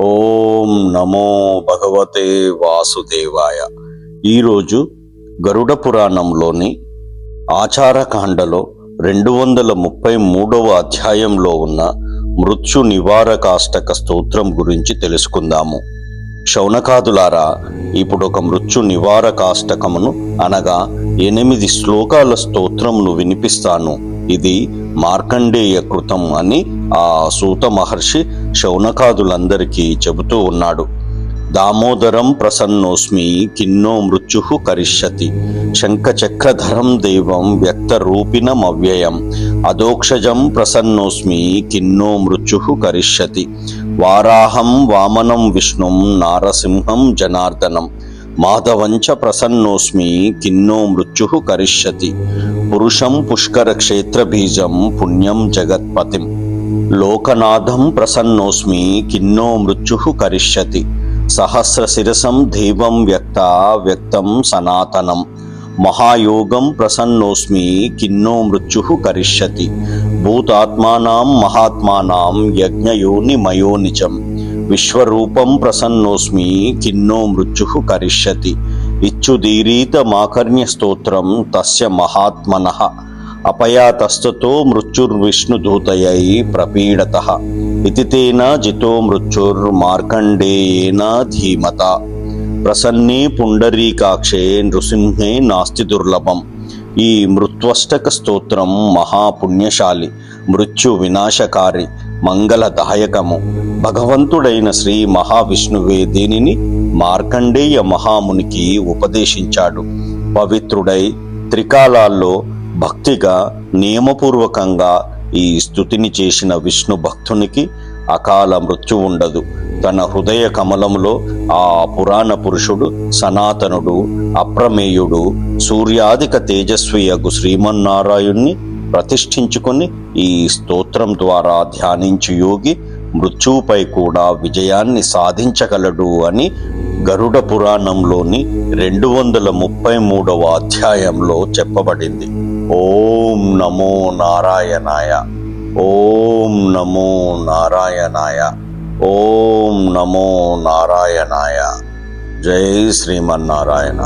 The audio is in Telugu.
ఓం నమో భగవతే వాసుదేవాయ. ఈరోజు గరుడ పురాణంలోని ఆచారకాండలో 233వ అధ్యాయంలో ఉన్న మృత్యు నివారకాష్టక స్తోత్రం గురించి తెలుసుకుందాము. శౌనకాదులారా, ఇప్పుడు ఒక మృత్యు నివారకాష్టకమును అనగా 8 శ్లోకాల స్తోత్రమును వినిపిస్తాను. ఇది మార్కండేయ కృతం అని ఆ సూత మహర్షి శౌనకాదులందరికీ చెబుతూ ఉన్నాడు. దామోదరం ప్రసన్నోస్మి కిన్నో మృత్యు కరిష్యతి, శంఖచక్రధరం దేవం వ్యక్తరూపిణమవ్యయం, అదోక్షజం ప్రసన్నోస్మి కిన్నో మృత్యు కరిష్యతి, వారాహం వామనం విష్ణుం నారసింహం జనార్దనం, మాధవంచ ప్రసన్నోస్మి కిన్నో మృత్యు కరిష్యతి, పురుషం పుష్కర క్షేత్ర బీజం పుణ్యం జగత్పతిం, లోకనాథం ప్రసన్నోస్మి కిన్నో మృత్యు కరిష్యతి, సహస్రశిరసం దేవం వ్యక్తం సనాతనం, మహాయోగం ప్రసన్నోస్మి కిన్నో మృత్యు కరిష్యతి, భూతాత్మానాం మహాత్మానాం యజ్ఞయోని మయోనిజం, విశ్వరూపం ప్రసన్నోస్మి కిన్నో మృత్యు కరిష్యతి, ఇచ్చుదీరీత మాకర్ణ్య స్తోత్రం తస్య మహాత్మనః, అపయాతస్తతో మృత్యుర్విష్ణుదూతయై ప్రపీడతః, ఇతి తేన జితో మృత్యుర్మార్కండేయేన ధీమత, ప్రసన్నే పుండరీకాక్షే నృసింహే నాస్తి దుర్లభం. ఈ మృత్వష్టక స్తోత్రం మహాపుణ్యశాలి, మృత్యు వినాశకారి, మంగళదాయకము. భగవంతుడైన శ్రీ మహావిష్ణువే దీనిని మార్కండేయ మహామునికి ఉపదేశించాడు. పవిత్రుడై త్రికాలాల్లో భక్తిగా నియమపూర్వకంగా ఈ స్తుతిని చేసిన విష్ణు భక్తునికి అకాల మృత్యు ఉండదు. తన హృదయ కమలములో ఆ పురాణ పురుషుడు, సనాతనుడు, అప్రమేయుడు, సూర్యాధిక తేజస్వియగు శ్రీమన్నారాయణ్ణి ప్రతిష్ఠించుకొని ఈ స్తోత్రం ద్వారా ధ్యానించు యోగి మృత్యువుపై కూడా విజయాన్ని సాధించగలడు అని గరుడ పురాణంలోని 233వ అధ్యాయంలో చెప్పబడింది. ఓం నమో నారాయణాయ, ఓం నమో నారాయణాయ, ఓం నమో నారాయణాయ. జై శ్రీమన్నారాయణ.